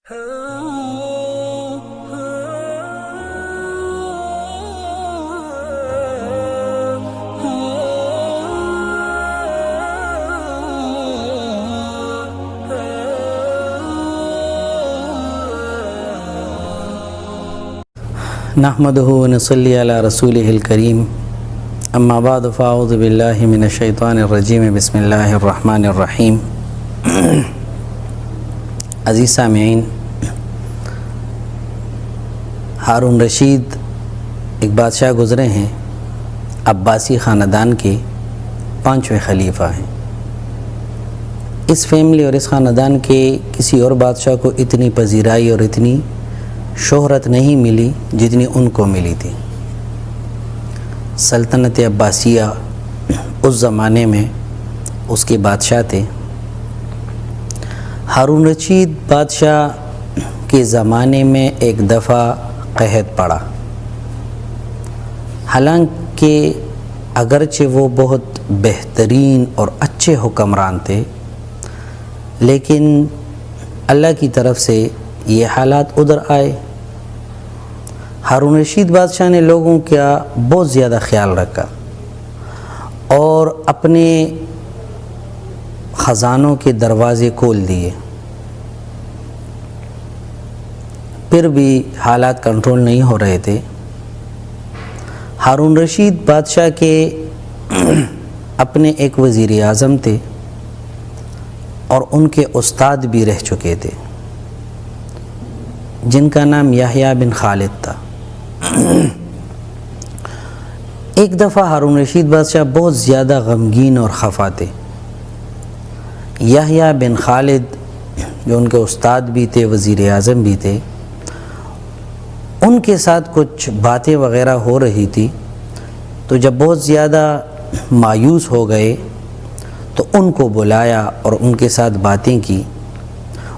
نحمدہ ونصلی علی رسولہ الکریم اما بعد فاعوذ باللہ من الشیطان الرجیم بسم اللہ الرحمن الرحیم۔ عزیز سامعین، ہارون رشید ایک بادشاہ گزرے ہیں، عباسی خاندان کے 5ویں خلیفہ ہیں۔ اس فیملی اور اس خاندان کے کسی اور بادشاہ کو اتنی پذیرائی اور اتنی شہرت نہیں ملی جتنی ان کو ملی تھی۔ سلطنت عباسیہ اس زمانے میں اس کے بادشاہ تھے۔ ہارون رشید بادشاہ کے زمانے میں ایک دفعہ قحط پڑا، حالانکہ اگرچہ وہ بہت بہترین اور اچھے حکمران تھے، لیکن اللہ کی طرف سے یہ حالات ادھر آئے۔ ہارون رشید بادشاہ نے لوگوں کا بہت زیادہ خیال رکھا اور اپنے خزانوں کے دروازے کھول دیے، پھر بھی حالات کنٹرول نہیں ہو رہے تھے۔ ہارون رشید بادشاہ کے اپنے ایک وزیر اعظم تھے اور ان کے استاد بھی رہ چکے تھے، جن کا نام یحییٰ بن خالد تھا۔ ایک دفعہ ہارون رشید بادشاہ بہت زیادہ غمگین اور خفا تھے۔ یحییٰ بن خالد جو ان کے استاد بھی تھے، وزیر اعظم بھی تھے، ان کے ساتھ کچھ باتیں وغیرہ ہو رہی تھی، تو جب بہت زیادہ مایوس ہو گئے تو ان کو بلایا اور ان کے ساتھ باتیں کی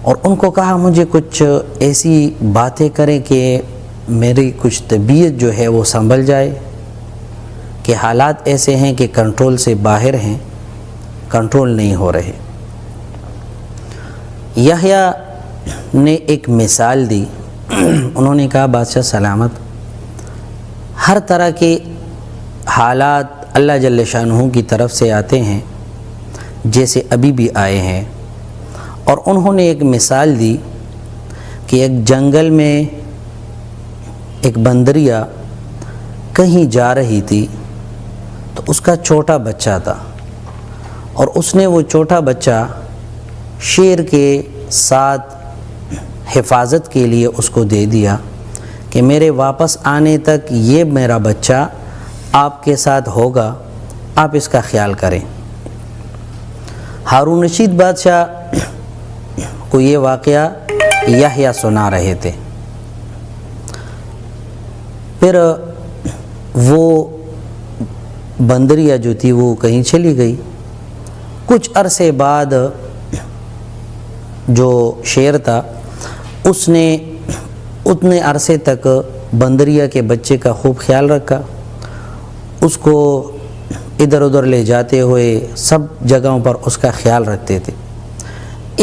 اور ان کو کہا مجھے کچھ ایسی باتیں کریں کہ میری کچھ طبیعت جو ہے وہ سنبھل جائے، کہ حالات ایسے ہیں کہ کنٹرول سے باہر ہیں، کنٹرول نہیں ہو رہے۔ یحییٰ نے ایک مثال دی، انہوں نے کہا بادشاہ سلامت، ہر طرح کے حالات اللہ جل شانہ کی طرف سے آتے ہیں، جیسے ابھی بھی آئے ہیں۔ اور انہوں نے ایک مثال دی کہ ایک جنگل میں ایک بندریا کہیں جا رہی تھی، تو اس کا چھوٹا بچہ تھا اور اس نے وہ چھوٹا بچہ شیر کے ساتھ حفاظت کے لیے اس کو دے دیا کہ میرے واپس آنے تک یہ میرا بچہ آپ کے ساتھ ہوگا، آپ اس کا خیال کریں۔ ہارون رشید بادشاہ کو یہ واقعہ یحییٰ سنا رہے تھے۔ پھر وہ بندریا جو تھی وہ کہیں چلی گئی۔ کچھ عرصے بعد جو شیر تھا اس نے اتنے عرصے تک بندریا کے بچے کا خوب خیال رکھا، اس کو ادھر ادھر لے جاتے ہوئے سب جگہوں پر اس کا خیال رکھتے تھے۔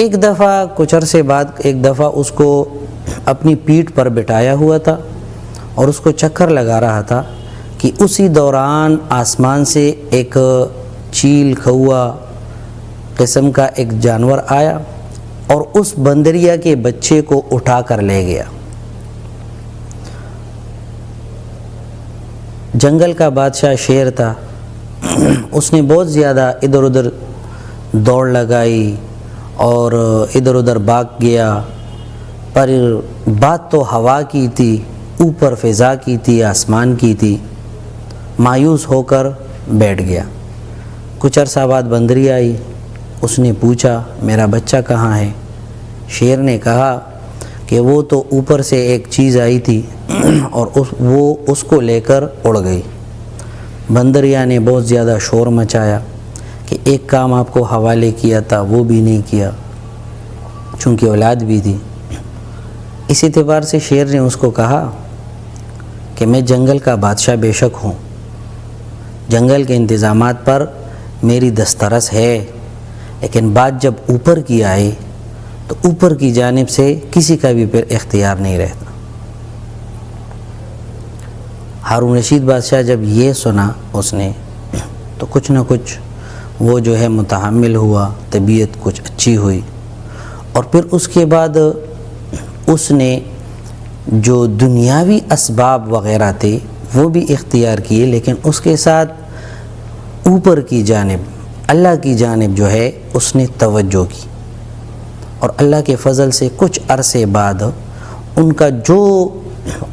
ایک دفعہ کچھ عرصے بعد ایک دفعہ اس کو اپنی پیٹھ پر بٹھایا ہوا تھا اور اس کو چکر لگا رہا تھا کہ اسی دوران آسمان سے ایک چیل کھوا قسم کا ایک جانور آیا اور اس بندریا کے بچے کو اٹھا کر لے گیا۔ جنگل کا بادشاہ شیر تھا، اس نے بہت زیادہ ادھر ادھر دوڑ لگائی اور ادھر ادھر بھاگ گیا، پر بات تو ہوا کی تھی، اوپر فضا کی تھی، آسمان کی تھی۔ مایوس ہو کر بیٹھ گیا۔ کچھ عرصہ بعد بندری آئی، اس نے پوچھا میرا بچہ کہاں ہے؟ شیر نے کہا کہ وہ تو اوپر سے ایک چیز آئی تھی اور وہ اس کو لے کر اڑ گئی۔ بندریا نے بہت زیادہ شور مچایا کہ ایک کام آپ کو حوالے کیا تھا وہ بھی نہیں کیا، چونکہ اولاد بھی تھی۔ اس اعتبار سے شیر نے اس کو کہا کہ میں جنگل کا بادشاہ بے شک ہوں، جنگل کے انتظامات پر میری دسترس ہے، لیکن بات جب اوپر کی آئے تو اوپر کی جانب سے کسی کا بھی پھر اختیار نہیں رہتا۔ ہارون رشید بادشاہ جب یہ سنا اس نے تو کچھ نہ کچھ وہ جو ہے متحمل ہوا، طبیعت کچھ اچھی ہوئی، اور پھر اس کے بعد اس نے جو دنیاوی اسباب وغیرہ تھے وہ بھی اختیار کیے، لیکن اس کے ساتھ اوپر کی جانب اللہ کی جانب جو ہے اس نے توجہ کی، اور اللہ کے فضل سے کچھ عرصے بعد ان کا جو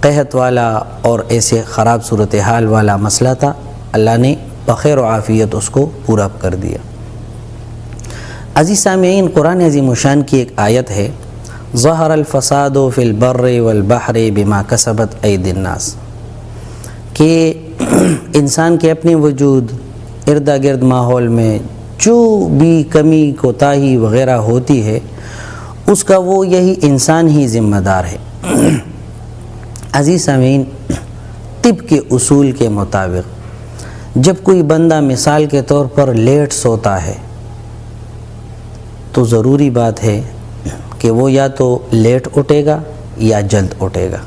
قحط والا اور ایسے خراب صورتحال والا مسئلہ تھا، اللہ نے بخیر و عافیت اس کو پورا کر دیا۔ عزیز سامعین، قرآن عظیم الشان کی ایک آیت ہے، ظہر الفساد فی البر والبحر بما کسبت ایدی الناس، کہ انسان کے اپنے وجود ارد گرد ماحول میں جو بھی کمی کوتاہی وغیرہ ہوتی ہے اس کا وہ یہی انسان ہی ذمہ دار ہے۔ عزیز سامعین، طب کے اصول کے مطابق جب کوئی بندہ مثال کے طور پر لیٹ سوتا ہے تو ضروری بات ہے کہ وہ یا تو لیٹ اٹھے گا یا جلد اٹھے گا،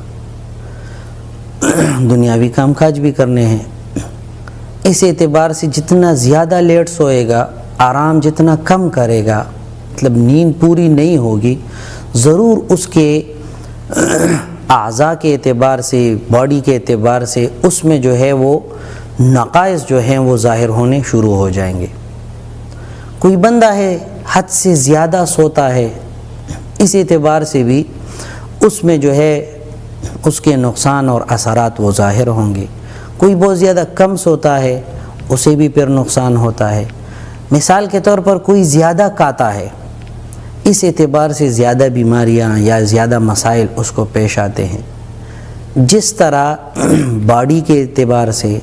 دنیاوی کام کاج بھی کرنے ہیں۔ اس اعتبار سے جتنا زیادہ لیٹ سوئے گا، آرام جتنا کم کرے گا، مطلب نیند پوری نہیں ہوگی، ضرور اس کے اعضاء کے اعتبار سے، باڈی کے اعتبار سے اس میں جو ہے وہ نقائص جو ہیں وہ ظاہر ہونے شروع ہو جائیں گے۔ کوئی بندہ ہے حد سے زیادہ سوتا ہے، اس اعتبار سے بھی اس میں جو ہے اس کے نقصان اور اثرات وہ ظاہر ہوں گے۔ کوئی بہت زیادہ کم سوتا ہے، اسے بھی پھر نقصان ہوتا ہے۔ مثال کے طور پر کوئی زیادہ کاتا ہے، اس اعتبار سے زیادہ بیماریاں یا زیادہ مسائل اس کو پیش آتے ہیں۔ جس طرح باڈی کے اعتبار سے،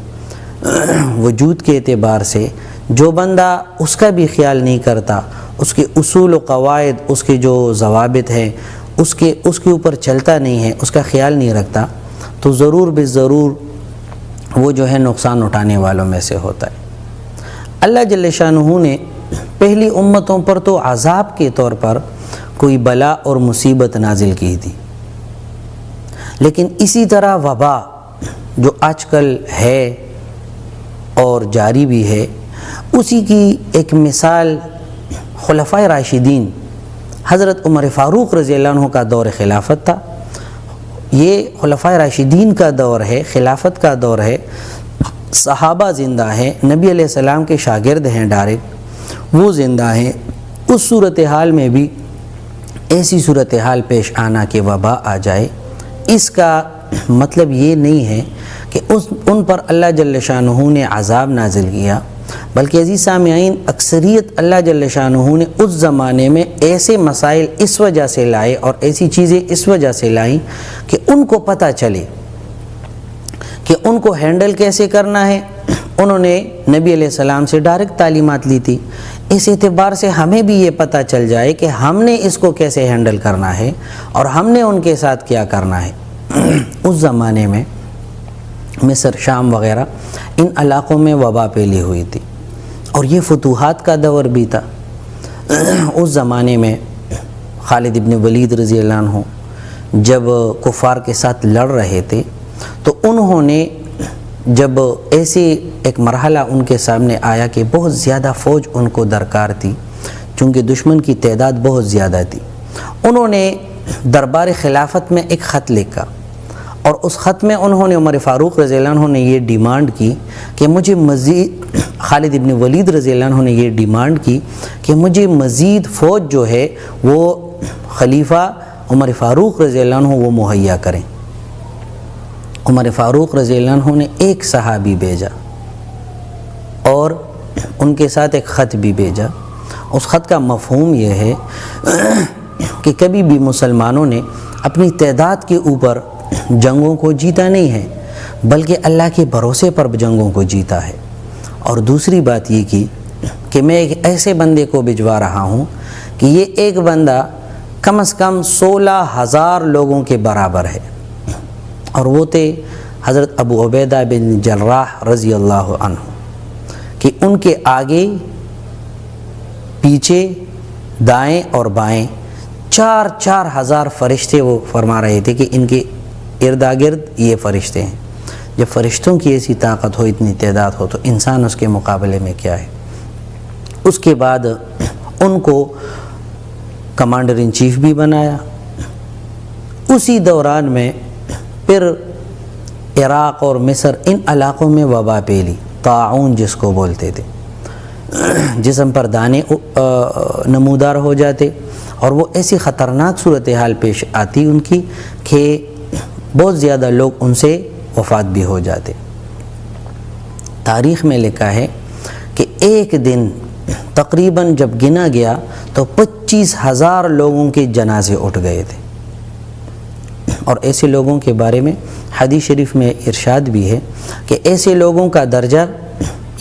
وجود کے اعتبار سے جو بندہ اس کا بھی خیال نہیں کرتا، اس کے اصول و قواعد، اس کے جو ضوابط ہیں اس کے اوپر چلتا نہیں ہے، اس کا خیال نہیں رکھتا، تو ضرور بالضرور وہ جو ہے نقصان اٹھانے والوں میں سے ہوتا ہے۔ اللہ جل شانہ نے پہلی امتوں پر تو عذاب کے طور پر کوئی بلا اور مصیبت نازل کی تھی، لیکن اسی طرح وبا جو آج کل ہے اور جاری بھی ہے، اسی کی ایک مثال خلفائے راشدین حضرت عمر فاروق رضی اللہ عنہ کا دور خلافت تھا۔ یہ خلفائے راشدین کا دور ہے، خلافت کا دور ہے، صحابہ زندہ ہیں، نبی علیہ السلام کے شاگرد ہیں ڈائریکٹ، وہ زندہ ہیں۔ اس صورتحال میں بھی ایسی صورتحال پیش آنا کہ وبا آ جائے، اس کا مطلب یہ نہیں ہے کہ ان پر اللہ جل شانہ نے عذاب نازل کیا، بلکہ عزیز سامعین، اکثریت اللہ جل شانہ نے اس زمانے میں ایسے مسائل اس وجہ سے لائے اور ایسی چیزیں اس وجہ سے لائیں کہ ان کو پتہ چلے کہ ان کو ہینڈل کیسے کرنا ہے۔ انہوں نے نبی علیہ السلام سے ڈائریکٹ تعلیمات لی تھی، اس اعتبار سے ہمیں بھی یہ پتہ چل جائے کہ ہم نے اس کو کیسے ہینڈل کرنا ہے اور ہم نے ان کے ساتھ کیا کرنا ہے۔ اس زمانے میں مصر، شام وغیرہ ان علاقوں میں وبا پھیلی ہوئی تھی، اور یہ فتوحات کا دور بھی تھا۔ اس زمانے میں خالد ابن ولید رضی اللہ عنہ جب کفار کے ساتھ لڑ رہے تھے تو انہوں نے جب ایسے ایک مرحلہ ان کے سامنے آیا کہ بہت زیادہ فوج ان کو درکار تھی، چونکہ دشمن کی تعداد بہت زیادہ تھی، انہوں نے دربار خلافت میں ایک خط لکھا، اور اس خط میں انہوں نے عمر فاروق رضی اللہ عنہ نے یہ ڈیمانڈ کی کہ مجھے مزید، خالد ابن ولید رضی اللہ عنہ نے یہ ڈیمانڈ کی کہ مجھے مزید فوج جو ہے وہ خلیفہ عمر فاروق رضی اللہ عنہ وہ مہیا کریں۔ عمر فاروق رضی اللہ عنہ نے ایک صحابی بھیجا اور ان کے ساتھ ایک خط بھی بھیجا۔ اس خط کا مفہوم یہ ہے کہ کبھی بھی مسلمانوں نے اپنی تعداد کے اوپر جنگوں کو جیتا نہیں ہے، بلکہ اللہ کے بھروسے پر جنگوں کو جیتا ہے۔ اور دوسری بات یہ کی کہ میں ایک ایسے بندے کو بھجوا رہا ہوں کہ یہ ایک بندہ کم از کم 16,000 لوگوں کے برابر ہے، اور وہ تھے حضرت ابو عبیدہ بن جراح رضی اللہ عنہ، کہ ان کے آگے، پیچھے، دائیں اور بائیں چار ہزار فرشتے وہ فرما رہے تھے کہ ان کے اردا گرد یہ فرشتے ہیں۔ جب فرشتوں کی ایسی طاقت ہو، اتنی تعداد ہو، تو انسان اس کے مقابلے میں کیا ہے۔ اس کے بعد ان کو کمانڈر ان چیف بھی بنایا۔ اسی دوران میں پھر عراق اور مصر ان علاقوں میں وبا پھیلی، طاعون جس کو بولتے تھے، جسم پر دانے نمودار ہو جاتے، اور وہ ایسی خطرناک صورتحال پیش آتی ان کی کہ بہت زیادہ لوگ ان سے وفات بھی ہو جاتے۔ تاریخ میں لکھا ہے کہ ایک دن تقریباً جب گنا گیا تو 25,000 لوگوں کے جنازے اٹھ گئے تھے، اور ایسے لوگوں کے بارے میں حدیث شریف میں ارشاد بھی ہے کہ ایسے لوگوں کا درجہ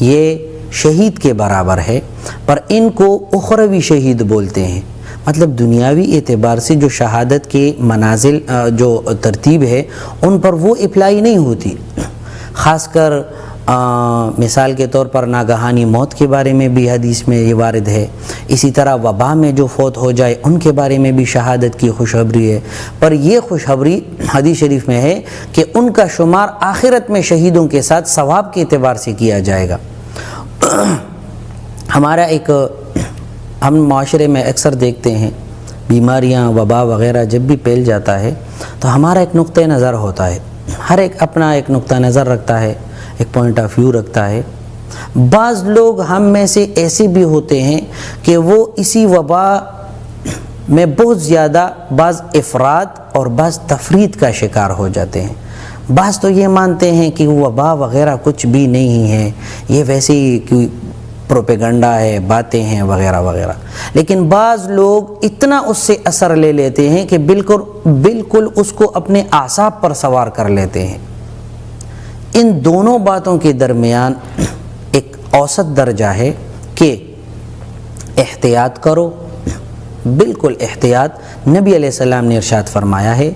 یہ شہید کے برابر ہے، پر ان کو اخروی شہید بولتے ہیں۔ مطلب دنیاوی اعتبار سے جو شہادت کے منازل جو ترتیب ہے ان پر وہ اپلائی نہیں ہوتی، خاص کر مثال کے طور پر ناگہانی موت کے بارے میں بھی حدیث میں یہ وارد ہے، اسی طرح وبا میں جو فوت ہو جائے ان کے بارے میں بھی شہادت کی خوشخبری ہے، پر یہ خوشخبری حدیث شریف میں ہے کہ ان کا شمار آخرت میں شہیدوں کے ساتھ ثواب کے اعتبار سے کیا جائے گا۔ ہم معاشرے میں اکثر دیکھتے ہیں بیماریاں، وبا وغیرہ جب بھی پھیل جاتا ہے تو ہمارا ایک نقطہ نظر ہوتا ہے، ہر ایک اپنا ایک نقطہ نظر رکھتا ہے، ایک پوائنٹ آف ویو رکھتا ہے۔ بعض لوگ ہم میں سے ایسے بھی ہوتے ہیں کہ وہ اسی وبا میں بہت زیادہ بعض افراد اور بعض تفرید کا شکار ہو جاتے ہیں۔ بعض تو یہ مانتے ہیں کہ وبا وغیرہ کچھ بھی نہیں ہے، یہ ویسے ہی کوئی پروپیگنڈا ہے، باتیں ہیں وغیرہ وغیرہ، لیکن بعض لوگ اتنا اس سے اثر لے لیتے ہیں کہ بالکل اس کو اپنے اعصاب پر سوار کر لیتے ہیں۔ ان دونوں باتوں کے درمیان ایک اوسط درجہ ہے کہ احتیاط کرو، بالکل احتیاط۔ نبی علیہ السلام نے ارشاد فرمایا ہے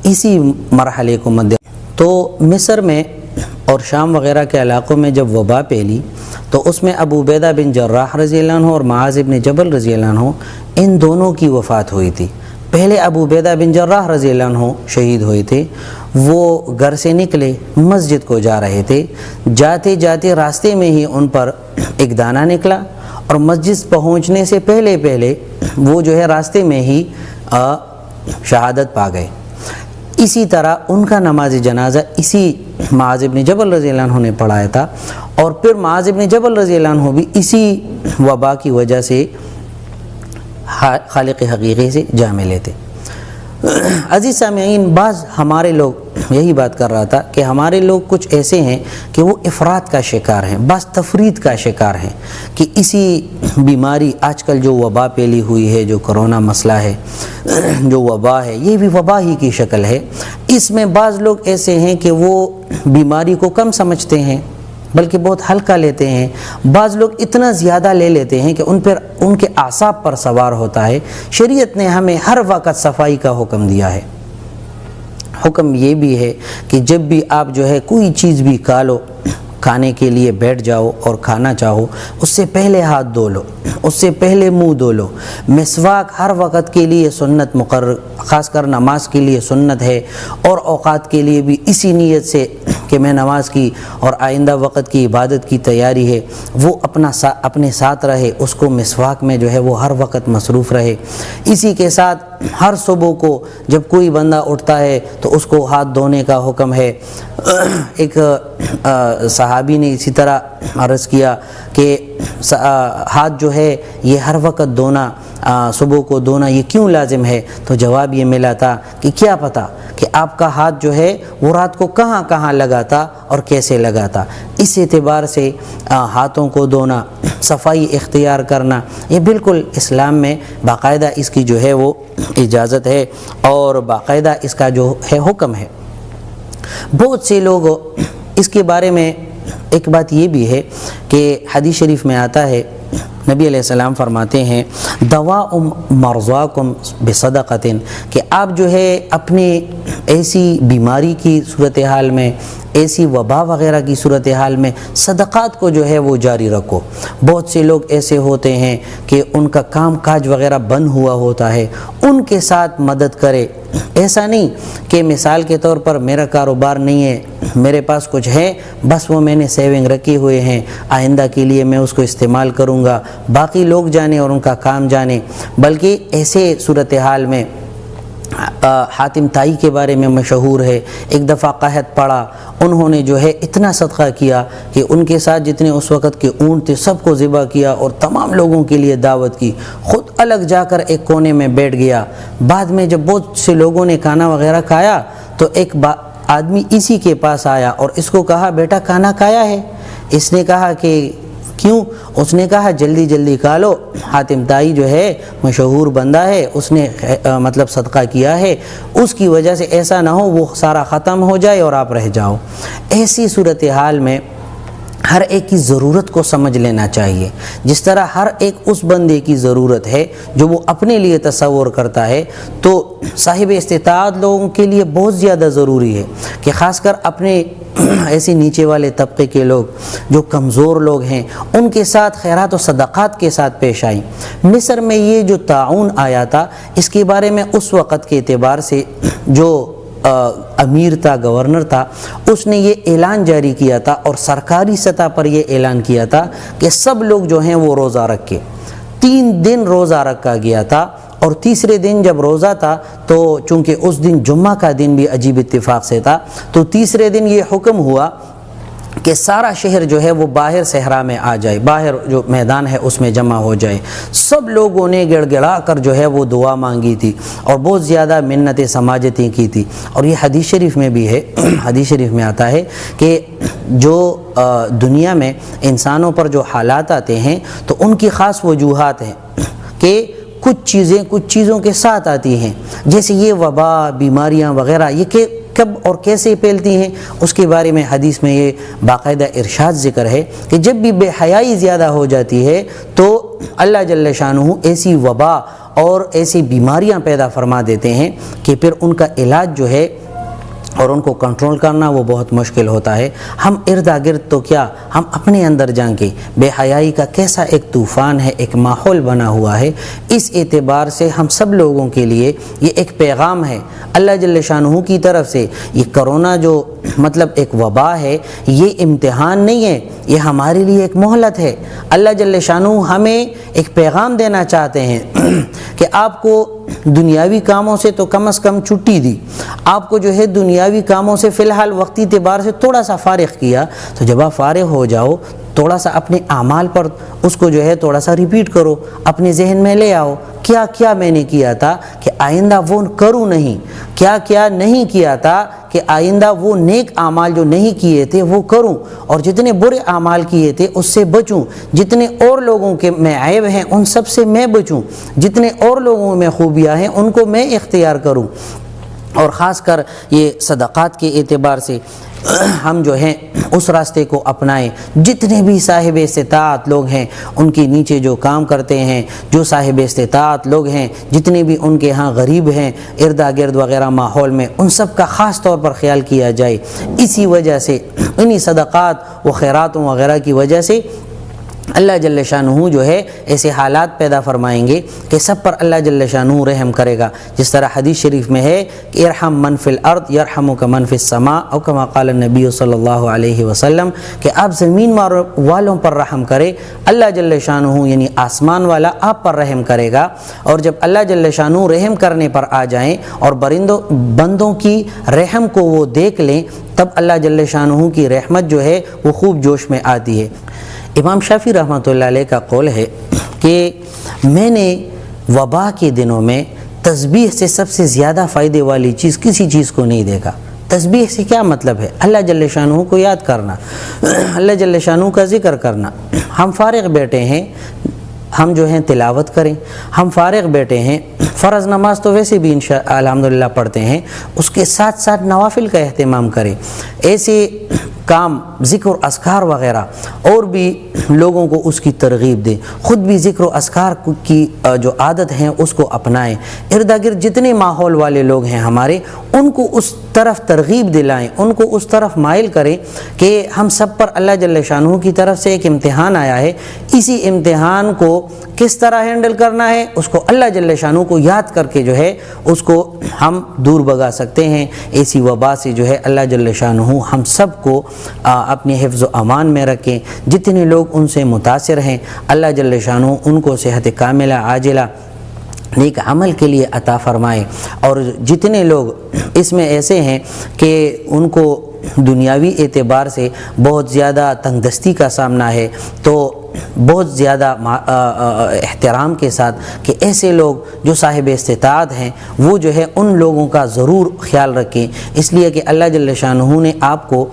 اسی مرحلے کو تو مصر میں اور شام وغیرہ کے علاقوں میں جب وبا پھیلی تو اس میں ابو عبیدہ بن جراح رضی اللہ عنہ اور معاذ بن جبل رضی اللہ عنہ ان دونوں کی وفات ہوئی تھی۔ پہلے ابو عبیدہ بن جراح رضی اللہ عنہ شہید ہوئے تھے، وہ گھر سے نکلے، مسجد کو جا رہے تھے، جاتے جاتے راستے میں ہی ان پر ایک دانہ نکلا، اور مسجد پہنچنے سے پہلے وہ جو ہے راستے میں ہی شہادت پا گئے۔ اسی طرح ان کا نماز جنازہ اسی معاذ بن جبل رضی اللہ عنہ نے پڑھایا تھا، اور پھر معاذ بن جبل رضی اللہ عنہ بھی اسی وبا کی وجہ سے خالق حقیقی سے جا ملے تھے۔ عزیز سامعین، بعض ہمارے لوگ یہی بات کر رہا تھا کہ ہمارے لوگ کچھ ایسے ہیں کہ وہ افراد کا شکار ہیں، بعض تفرید کا شکار ہیں کہ اسی بیماری آج کل جو وبا پھیلی ہوئی ہے، جو کرونا مسئلہ ہے، جو وبا ہے، یہ بھی وبا ہی کی شکل ہے۔ اس میں بعض لوگ ایسے ہیں کہ وہ بیماری کو کم سمجھتے ہیں بلکہ بہت ہلکا لیتے ہیں، بعض لوگ اتنا زیادہ لے لیتے ہیں کہ ان کے اعصاب پر سوار ہوتا ہے۔ شریعت نے ہمیں ہر وقت صفائی کا حکم دیا ہے۔ حکم یہ بھی ہے کہ جب بھی آپ جو ہے کوئی چیز بھی کھانے کے لیے بیٹھ جاؤ اور کھانا چاہو، اس سے پہلے ہاتھ دھو لو، اس سے پہلے منہ دھو لو۔ مسواک ہر وقت کے لیے سنت مقرر، خاص کر نماز کے لیے سنت ہے، اور اوقات کے لیے بھی اسی نیت سے کہ میں نماز کی اور آئندہ وقت کی عبادت کی تیاری ہے، وہ اپنے ساتھ رہے، اس کو مسواک میں جو ہے وہ ہر وقت مصروف رہے۔ اسی کے ساتھ ہر صبح کو جب کوئی بندہ اٹھتا ہے تو اس کو ہاتھ دھونے کا حکم ہے۔ ایک صحابی نے اسی طرح عرض کیا کہ ہاتھ جو ہے یہ ہر وقت دھونا، صبح کو دھونا یہ کیوں لازم ہے؟ تو جواب یہ ملا تھا کہ کیا پتہ کہ آپ کا ہاتھ جو ہے وہ رات کو کہاں کہاں لگا تھا اور کیسے لگا تھا۔ اس اعتبار سے ہاتھوں کو دھونا، صفائی اختیار کرنا، یہ بالکل اسلام میں باقاعدہ اس کی جو ہے وہ اجازت ہے اور باقاعدہ اس کا جو ہے حکم ہے۔ بہت سے لوگ اس کے بارے میں ایک بات یہ بھی ہے کہ حدیث شریف میں آتا ہے، نبی علیہ السلام فرماتے ہیں دواء مرضاکم بصدقۃ، کہ آپ جو ہے اپنے ایسی بیماری کی صورتحال میں، ایسی وبا وغیرہ کی صورتحال میں صدقات کو جو ہے وہ جاری رکھو۔ بہت سے لوگ ایسے ہوتے ہیں کہ ان کا کام کاج وغیرہ بند ہوا ہوتا ہے، ان کے ساتھ مدد کرے۔ ایسا نہیں کہ مثال کے طور پر میرا کاروبار نہیں ہے، میرے پاس کچھ ہے، بس وہ میں نے سیونگ رکھے ہوئے ہیں، آئندہ کے لیے میں اس کو استعمال کروں گا، باقی لوگ جانے اور ان کا کام جانے۔ بلکہ ایسے صورتحال میں حاتم طائی کے بارے میں مشہور ہے، ایک دفعہ قحط پڑا، انہوں نے جو ہے اتنا صدقہ کیا کہ ان کے ساتھ جتنے اس وقت کے اونٹ تھے سب کو ذبح کیا اور تمام لوگوں کے لیے دعوت کی، خود الگ جا کر ایک کونے میں بیٹھ گیا۔ بعد میں جب بہت سے لوگوں نے کھانا وغیرہ کھایا تو ایک آدمی اسی کے پاس آیا اور اس کو کہا بیٹا کھانا کھایا ہے؟ اس نے کہا کہ کیوں؟ اس نے کہا جلدی جلدی کھا لو، حاتم طائی جو ہے مشہور بندہ ہے، اس نے مطلب صدقہ کیا ہے، اس کی وجہ سے ایسا نہ ہو وہ سارا ختم ہو جائے اور آپ رہ جاؤ۔ ایسی صورتحال میں ہر ایک کی ضرورت کو سمجھ لینا چاہیے، جس طرح ہر ایک اس بندے کی ضرورت ہے جو وہ اپنے لیے تصور کرتا ہے، تو صاحب استطاعت لوگوں کے لیے بہت زیادہ ضروری ہے کہ خاص کر اپنے ایسے نیچے والے طبقے کے لوگ جو کمزور لوگ ہیں ان کے ساتھ خیرات و صدقات کے ساتھ پیش آئیں۔ مصر میں یہ جو طاعون آیا تھا، اس کے بارے میں اس وقت کے اعتبار سے جو امیر تھا، گورنر تھا، اس نے یہ اعلان جاری کیا تھا اور سرکاری سطح پر یہ اعلان کیا تھا کہ سب لوگ جو ہیں وہ روزہ رکھے۔ 3 دن روزہ رکھا گیا تھا اور تیسرے دن جب روزہ تھا تو چونکہ اس دن جمعہ کا دن بھی عجیب اتفاق سے تھا، تو تیسرے دن یہ حکم ہوا کہ سارا شہر جو ہے وہ باہر صحرا میں آ جائے، باہر جو میدان ہے اس میں جمع ہو جائے۔ سب لوگوں نے گڑ گڑا کر جو ہے وہ دعا مانگی تھی اور بہت زیادہ منتیں سماجتیں کی تھی۔ اور یہ حدیث شریف میں بھی ہے، حدیث شریف میں آتا ہے کہ جو دنیا میں انسانوں پر جو حالات آتے ہیں تو ان کی خاص وجوہات ہیں کہ کچھ چیزوں کے ساتھ آتی ہیں، جیسے یہ وبا، بیماریاں وغیرہ، یہ کہ کب اور کیسے پھیلتی ہیں اس کے بارے میں حدیث میں یہ باقاعدہ ارشاد ذکر ہے کہ جب بھی بے حیائی زیادہ ہو جاتی ہے تو اللہ جل شانہ ایسی وبا اور ایسی بیماریاں پیدا فرما دیتے ہیں کہ پھر ان کا علاج جو ہے اور ان کو کنٹرول کرنا وہ بہت مشکل ہوتا ہے۔ ہم ارد گرد تو کیا، ہم اپنے اندر جان کے بے حیائی کا کیسا ایک طوفان ہے، ایک ماحول بنا ہوا ہے، اس اعتبار سے ہم سب لوگوں کے لیے یہ ایک پیغام ہے اللہ جل شانہ کی طرف سے۔ یہ کرونا جو مطلب ایک وبا ہے، یہ امتحان نہیں ہے، یہ ہمارے لیے ایک مہلت ہے۔ اللہ جل شانہ ہمیں ایک پیغام دینا چاہتے ہیں کہ آپ کو دنیاوی کاموں سے تو کم از کم چھٹی دی، آپ کو جو ہے دنیاوی کاموں سے فی الحال وقتی اعتبار سے تھوڑا سا فارغ کیا، تو جب آپ فارغ ہو جاؤ تھوڑا سا اپنے اعمال پر اس کو جو ہے تھوڑا سا ریپیٹ کرو، اپنے ذہن میں لے آؤ کیا کیا میں نے کیا تھا کہ آئندہ وہ کروں نہیں، کیا کیا نہیں کیا تھا کہ آئندہ وہ نیک اعمال جو نہیں کیے تھے وہ کروں، اور جتنے برے اعمال کیے تھے اس سے بچوں، جتنے اور لوگوں کے میں عیب ہیں ان سب سے میں بچوں، جتنے اور لوگوں میں خوبیاں ہیں ان کو میں اختیار کروں۔ اور خاص کر یہ صدقات کے اعتبار سے ہم جو ہیں اس راستے کو اپنائیں۔ جتنے بھی صاحب استطاعت لوگ ہیں ان کے نیچے جو کام کرتے ہیں، جو صاحب استطاعت لوگ ہیں، جتنے بھی ان کے ہاں غریب ہیں اردا گرد وغیرہ ماحول میں، ان سب کا خاص طور پر خیال کیا جائے۔ اسی وجہ سے انہی صدقات و خیراتوں وغیرہ کی وجہ سے اللہ جل شانہ جو ہے ایسے حالات پیدا فرمائیں گے کہ سب پر اللہ جل شانہ رحم کرے گا، جس طرح حدیث شریف میں ہے کہ ارحم من فی الارض یرحمک من فی السماء، او کما قال النبی صلی اللہ علیہ وسلم، کہ آپ زمین والوں پر رحم کرے، اللہ جل شانہ یعنی آسمان والا آپ پر رحم کرے گا۔ اور جب اللہ جل شانہ رحم کرنے پر آ جائیں اور بندوں کی رحم کو وہ دیکھ لیں، تب اللہ جل شانہ کی رحمت جو ہے وہ خوب جوش میں آتی ہے۔ امام شافعی رحمۃ اللہ علیہ کا قول ہے کہ میں نے وبا کے دنوں میں تسبیح سے سب سے زیادہ فائدے والی چیز کسی چیز کو نہیں دیکھا۔ تسبیح سے کیا مطلب ہے؟ اللہ جل شانہ کو یاد کرنا، اللہ جل شانہ کا ذکر کرنا۔ ہم فارغ بیٹھے ہیں، ہم جو ہیں تلاوت کریں، ہم فارغ بیٹھے ہیں، فرض نماز تو ویسے بھی الحمدللہ پڑھتے ہیں، اس کے ساتھ ساتھ نوافل کا اہتمام کریں۔ ایسے کام ذکر و اذکار وغیرہ اور بھی لوگوں کو اس کی ترغیب دیں، خود بھی ذکر و اذکار کی جو عادت ہیں اس کو اپنائیں، ارد گرد جتنے ماحول والے لوگ ہیں ہمارے ان کو اس طرف ترغیب دلائیں، ان کو اس طرف مائل کریں کہ ہم سب پر اللہ جل شانہ کی طرف سے ایک امتحان آیا ہے، اسی امتحان کو کس طرح ہینڈل کرنا ہے اس کو اللہ جل شانہ کو یاد کر کے جو ہے اس کو ہم دور بھگا سکتے ہیں۔ ایسی وبا سے جو ہے اللہ جل شانہ ہم سب کو اپنے حفظ و امان میں رکھیں۔ جتنے لوگ ان سے متاثر ہیں اللہ جل شانہ ان کو صحت کاملہ عاجلہ نیک عمل کے لیے عطا فرمائے، اور جتنے لوگ اس میں ایسے ہیں کہ ان کو دنیاوی اعتبار سے بہت زیادہ تنگ دستی کا سامنا ہے، تو بہت زیادہ احترام کے ساتھ کہ ایسے لوگ جو صاحب استطاعت ہیں وہ جو ہے ان لوگوں کا ضرور خیال رکھیں، اس لیے کہ اللہ جل شانہ نے آپ کو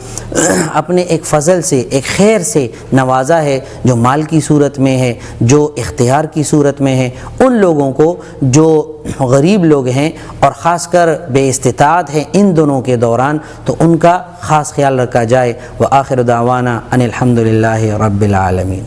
اپنے ایک فضل سے ایک خیر سے نوازا ہے، جو مال کی صورت میں ہے، جو اختیار کی صورت میں ہے۔ ان لوگوں کو جو غریب لوگ ہیں اور خاص کر بے استطاعت ہیں ان دونوں کے دوران، تو ان کا خاص خیال رکھا جائے۔ وآخر دعوانا ان الحمد للہ رب العالمین۔